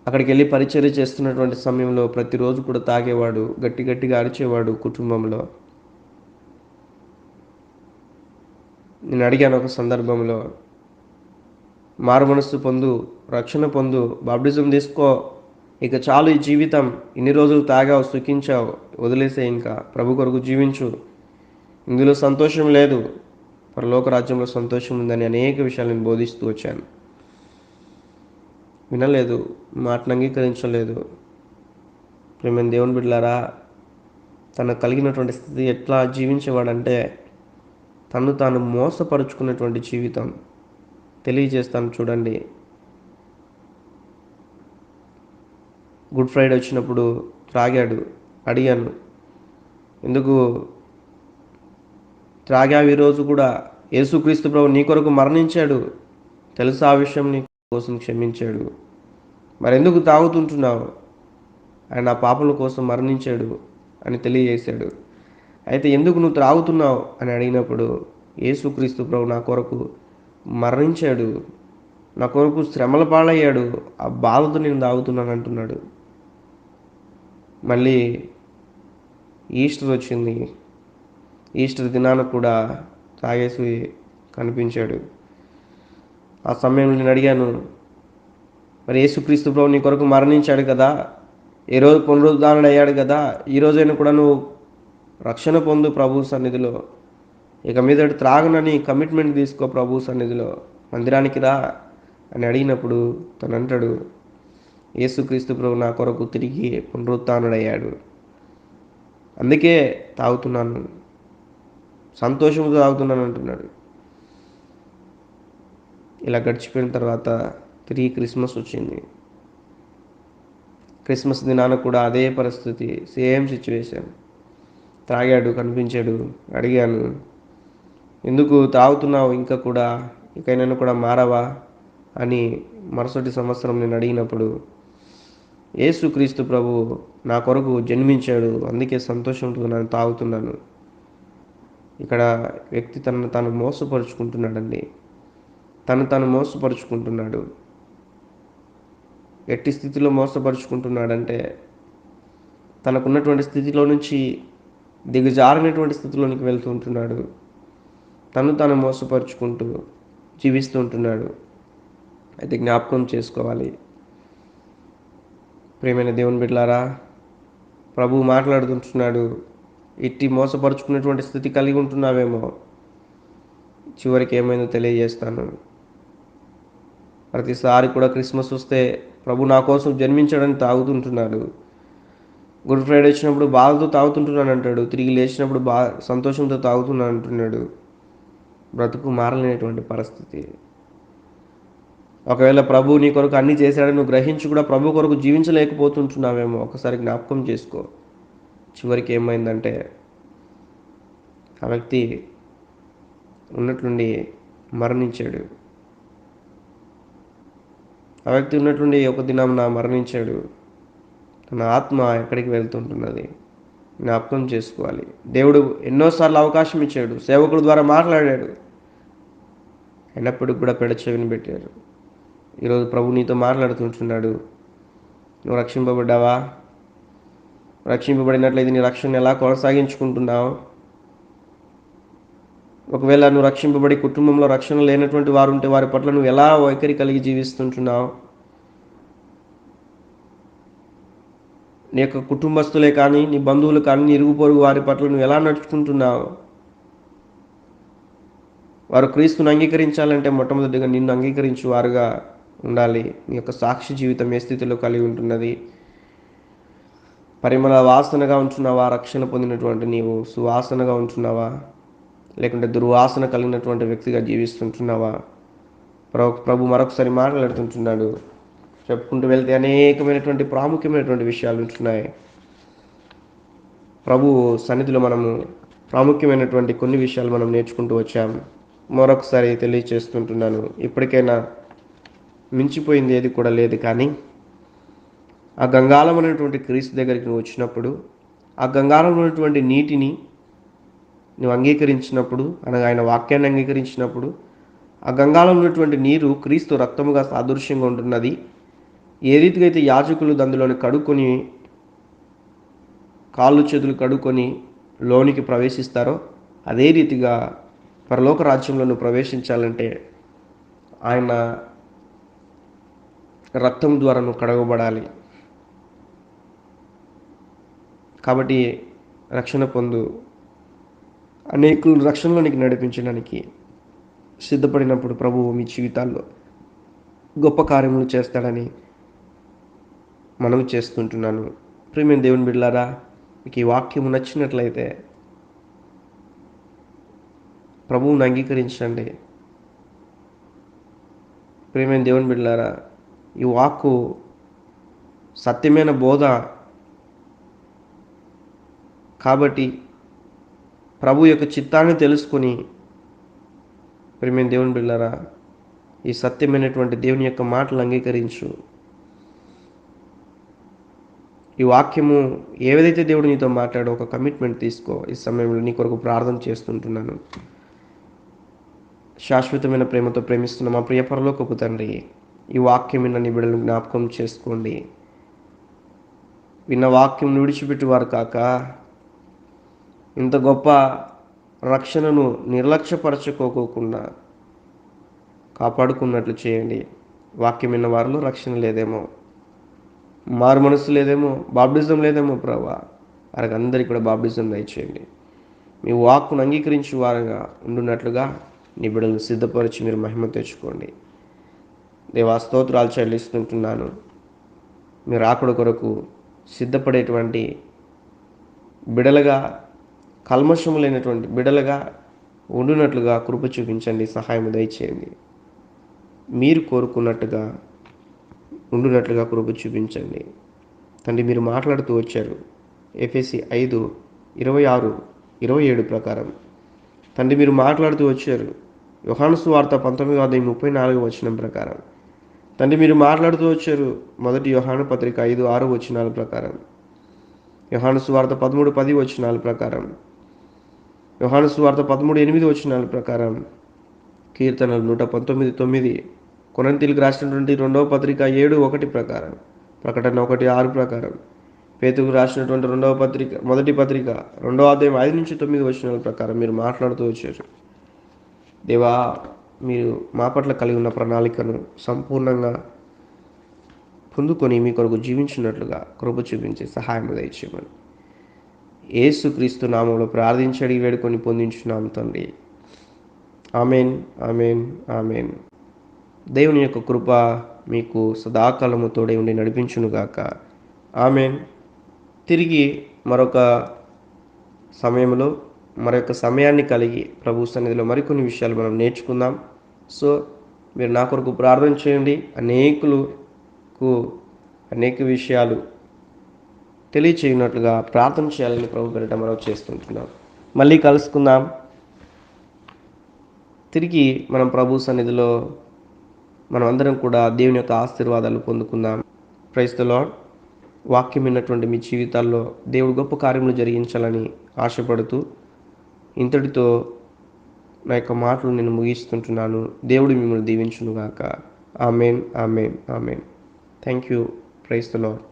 అక్కడికి వెళ్ళి పరిచర్య చేస్తున్నటువంటి సమయంలో ప్రతిరోజు కూడా తాగేవాడు, గట్టిగా అరిచేవాడు కుటుంబంలో. నేను అడిగాను ఒక సందర్భంలో, మారు మనస్సు పొందు, రక్షణ పొందు, బాప్టిజం తీసుకో, ఇక చాలు ఈ జీవితం, ఇన్ని రోజులు తాగావు, సుఖించావు, వదిలేసే, ఇంకా ప్రభు కొరకు జీవించు, ఇందులో సంతోషం లేదు, పరలోక రాజ్యంలో సంతోషం ఉందని అనేక విషయాలు నేను బోధిస్తూ వచ్చాను. వినలేదు, మాటను అంగీకరించలేదు. ప్రియమైన దేవుని బిడ్డలారా, తనకు కలిగినటువంటి స్థితి ఎట్లా జీవించేవాడంటే తను తాను మోసపరుచుకున్నటువంటి జీవితం. తెలియజేస్తాను చూడండి. గుడ్ ఫ్రైడే వచ్చినప్పుడు త్రాగాడు. అడిగాను, ఎందుకు త్రాగావు ఈరోజు కూడా? యేసుక్రీస్తు ప్రభు నీ కొరకు మరణించాడు, తెలుసా ఆ విషయం? నీ కోసం క్షమించాడు, మరెందుకు తాగుతుంటున్నావు? ఆయన నా పాపల కోసం మరణించాడు అని తెలియజేశాడు. అయితే ఎందుకు నువ్వు త్రాగుతున్నావు అని అడిగినప్పుడు, యేసుక్రీస్తు ప్రభు నా కొరకు మరణించాడు, నా కొరకు శ్రమల పాలయ్యాడు, ఆ బాధతో నేను తాగుతున్నాను అంటున్నాడు. మళ్ళీ ఈస్టర్ వచ్చింది. ఈస్టర్ దినాన కూడా తాగేసి కనిపించాడు. ఆ సమయంలో నేను అడిగాను, మరి యేసుక్రీస్తు ప్రభు నీ కొరకు మరణించాడు కదా, ఏ రోజు పునరుద్ధారణ అయ్యాడు కదా, ఈ రోజైనా కూడా నువ్వు రక్షణ పొందు ప్రభు సన్నిధిలో, ఇక మీదట త్రాగనని కమిట్మెంట్ తీసుకో ప్రభు సన్నిధిలో, మందిరానికి రా అని అడిగినప్పుడు తను అంటాడు, యేసుక్రీస్తు ప్రభు నా కొరకు తిరిగి పునరుత్థానుడయ్యాడు, అందుకే తాగుతున్నాను, సంతోషంతో తాగుతున్నాను అంటున్నాడు. ఇలా గడిచిపోయిన తర్వాత తిరిగి క్రిస్మస్ వచ్చింది. క్రిస్మస్ దినాన కూడా అదే పరిస్థితి, సేమ్ సిచ్యువేషన్. త్రాగాడు, కనిపించాడు. అడిగాను, ఎందుకు తాగుతున్నావు ఇంకా కూడా, ఇకైనా కూడా మారవా అని మరుసటి సంవత్సరం నేను అడిగినప్పుడు, యేసుక్రీస్తు ప్రభు నా కొరకు జన్మించాడు, అందుకే సంతోషంతో నేను తాగుతున్నాను. ఇక్కడ వ్యక్తి తనను తాను మోసపరుచుకుంటున్నాడండి. తను మోసపరుచుకుంటున్నాడు. ఎట్టి స్థితిలో మోసపరుచుకుంటున్నాడంటే, తనకున్నటువంటి స్థితిలో నుంచి దిగజారినటువంటి స్థితిలోనికి వెళ్తూ ఉంటున్నాడు. తను మోసపరుచుకుంటూ జీవిస్తూ ఉంటున్నాడు. అయితే జ్ఞాపకం చేసుకోవాలి, ప్రియమైన దేవుని బిడ్డలారా, ప్రభువు మాట్లాడుతుంటున్నాడు, ఇట్టి మోసపరుచుకున్నటువంటి స్థితి కలిగి ఉంటున్నావేమో, చివరికి ఏమైందో తెలియజేస్తాను. ప్రతిసారి కూడా క్రిస్మస్ వస్తే ప్రభు నా కోసం జన్మించాడని తాగుతుంటున్నాడు. గుడ్ ఫ్రైడే వచ్చినప్పుడు బాధతో తాగుతుంటున్నాను అంటాడు, తిరిగి లేచినప్పుడు సంతోషంతో తాగుతున్నాను అంటున్నాడు. బ్రతుకు మారలేనటువంటి పరిస్థితి. ఒకవేళ ప్రభు నీ కొరకు అన్నీ చేశాడని నువ్వు గ్రహించి కూడా ప్రభు కొరకు జీవించలేకపోతుంటున్నావేమో, ఒకసారి జ్ఞాపకం చేసుకో. చివరికి ఏమైందంటే, ఆ వ్యక్తి ఉన్నట్లుండి మరణించాడు. ఆ వ్యక్తి ఉన్నట్లుండి ఒక దినాన మరణించాడు. తన ఆత్మ ఎక్కడికి వెళ్తుంటున్నది జ్ఞాపకం చేసుకోవాలి. దేవుడు ఎన్నోసార్లు అవకాశం ఇచ్చాడు, సేవకుల ద్వారా మాట్లాడాడు, అయినప్పటికి కూడా పెడచెవిని పెట్టారు. ఈరోజు ప్రభు నీతో మాట్లాడుతుంటున్నాడు, నువ్వు రక్షింపబడ్డావా? రక్షింపబడినట్లయితే నీ రక్షణ ఎలా కొనసాగించుకుంటున్నావు? ఒకవేళ నువ్వు రక్షింపబడి కుటుంబంలో రక్షణ లేనటువంటి వారు ఉంటే వారి పట్ల నువ్వు ఎలా వైఖరి కలిగి జీవిస్తుంటున్నావు? నీ యొక్క కుటుంబస్తులే కానీ, నీ బంధువులు కానీ, నీ ఇరుగు పొరుగు వారి పట్ల నువ్వు ఎలా నడుచుకుంటున్నావు? వారు క్రీస్తుని అంగీకరించాలంటే మొట్టమొదటిగా నిన్ను అంగీకరించు వారుగా ఉండాలి. నీ యొక్క సాక్షి జీవితం ఏ స్థితిలో కలిగి ఉంటున్నది? పరిమళ వాసనగా ఉంటున్నావా? రక్షణ పొందినటువంటి నీవు సువాసనగా ఉంటున్నావా? లేకుంటే దుర్వాసన కలిగినటువంటి వ్యక్తిగా జీవిస్తుంటున్నావా? ప్రభు మరొకసారి మాట్లాడుతుంటున్నాడు. చెప్పుకుంటూ వెళ్తే అనేకమైనటువంటి ప్రాముఖ్యమైనటువంటి విషయాలు ఉంటున్నాయి. ప్రభు సన్నిధిలో మనము ప్రాముఖ్యమైనటువంటి కొన్ని విషయాలు మనం నేర్చుకుంటూ వచ్చాం. మరొకసారి తెలియచేస్తుంటున్నాను, ఇప్పటికైనా మించిపోయింది ఏది కూడా లేదు. కానీ ఆ గంగాళం అనేటువంటి క్రీస్తు దగ్గరికి నువ్వు వచ్చినప్పుడు, ఆ గంగాళం అనేటువంటి నీటిని నువ్వు అంగీకరించినప్పుడు, అనగా ఆయన వాక్యాన్ని అంగీకరించినప్పుడు, ఆ గంగాళం ఉన్నటువంటి నీరు క్రీస్తు రక్తముగా సాదృశ్యంగా ఉంటున్నది. ఏ రీతిగా అయితే యాజకులు అందులోని కడుక్కొని, కాళ్ళు చేతులు కడుక్కొని లోనికి ప్రవేశిస్తారో, అదే రీతిగా పరలోక రాజ్యంలో నువ్వు ప్రవేశించాలంటే ఆయన రక్తం ద్వారా నువ్వు కడగబడాలి. కాబట్టి రక్షణ పొందు. అనేకులు రక్షణలోనికి నడిపించడానికి సిద్ధపడినప్పుడు ప్రభువు మీ జీవితాల్లో గొప్ప కార్యములు చేస్తాడని మనవి చేస్తుంటున్నాను. ప్రియమైన దేవుని బిడ్డలారా, మీకు ఈ వాక్యము నచ్చినట్లయితే ప్రభువుని అంగీకరించండి. ప్రియమైన దేవుని బిడ్డలారా, ఈ వాక్కు సత్యమైన బోధ కాబట్టి ప్రభు యొక్క చిత్తాన్ని తెలుసుకొని, ప్రియమైన దేవుని బిడ్డలారా, ఈ సత్యమైనటువంటి దేవుని యొక్క మాటలు అంగీకరించు. ఈ వాక్యము ఏదైతే దేవుడు నీతో మాట్లాడో ఒక కమిట్మెంట్ తీసుకో. ఈ సమయంలో నీ కొరకు ప్రార్థన చేస్తుంటున్నాను. శాశ్వతమైన ప్రేమతో ప్రేమిస్తున్న మా ప్రియ పరలోకపు తండ్రి, ఈ వాక్యం విన్న నీ బిడ్డలను జ్ఞాపకం చేసుకోండి. విన్న వాక్యం విడిచిపెట్టేవారు కాక ఇంత గొప్ప రక్షణను నిర్లక్ష్యపరచుకోకుండా కాపాడుకున్నట్లు చేయండి. వాక్యం విన్న వారిలో రక్షణ లేదేమో, మారు మనసు లేదేమో, బాప్టిజం లేదేమో ప్రభా, వారికి అందరికీ కూడా బాప్టిజం దయచేయండి. మీ వాక్కును అంగీకరించి వారుగా ఉండున్నట్లుగా నీ బిడ్డలను సిద్ధపరిచి మీరు మహిమ తెచ్చుకోండి. దేవా, స్తోత్రాలు చెల్లిస్తుంటున్నాను. మీరు రాకడ కొరకు సిద్ధపడేటువంటి బిడలుగా, కల్మషము లేనటువంటి బిడలుగా ఉండునట్లుగా కృప చూపించండి, సహాయం దయచేయండి. మీరు కోరుకున్నట్టుగా ఉండునట్లుగా కృప చూపించండి తండ్రి. మీరు మాట్లాడుతూ వచ్చారు ఎఫెసీ 5:26-27 ప్రకారం. తండ్రి, మీరు మాట్లాడుతూ వచ్చారు యోహాను సువార్త 19:34 ప్రకారం. తండ్రి, మీరు మాట్లాడుతూ వచ్చారు 1 యోహాను పత్రిక 5:6 ప్రకారం, యోహాను సువార్త 13:10 ప్రకారం, యోహాను సువార్త 13:8 ప్రకారం, కీర్తనలు 119:9, కొరింథీయులకు రాసినటువంటి 2వ పత్రిక 7:1 ప్రకారం, ప్రకటన 1:6 ప్రకారం, పేతురుకు రాసినటువంటి 1వ పత్రిక 2వ అధ్యాయం 5-9 ప్రకారం మీరు మాట్లాడుతూ వచ్చారు. దేవా, మీరు మా పట్ల కలిగి ఉన్న ప్రణాళికను సంపూర్ణంగా పొందుకొని మీ కొరకు జీవించినట్లుగా కృప చూపించి సహాయం దయచేయమని యేసుక్రీస్తు నామములో ప్రార్థించి అడిగి వేడుకొని పొందించున్నాం తండ్రి. Amen, amen, amen. దేవుని యొక్క కృప మీకు సదాకాలము తోడే ఉండి నడిపించునుగాక. ఆమెన్. తిరిగి మరొక సమయంలో మరొక సమయాన్ని కలిగి ప్రభు సన్నిధిలో మరికొన్ని విషయాలు మనం నేర్చుకుందాం. సో మీరు నా కొరకు ప్రార్థన చేయండి. అనేక విషయాలు తెలియచేయనట్లుగా ప్రార్థన చేయాలని ప్రభు పేరిట మనం చేస్తుంటున్నాం. మళ్ళీ కలుసుకుందాం. తిరిగి మనం ప్రభు సన్నిధిలో మనం అందరం కూడా దేవుని యొక్క ఆశీర్వాదాలు పొందుకుందాం. Praise the lord. వాక్యం విన్నటువంటి మీ జీవితాల్లో దేవుడు గొప్ప కార్యములు జరిగించాలని ఆశపడుతూ ఇంతటితో నా యొక్క మాటలు నేను ముగిస్తుంటున్నాను. దేవుడు మిమ్మల్ని దీవించునుగాక. Amen, amen, amen. Thank you. Praise the lord.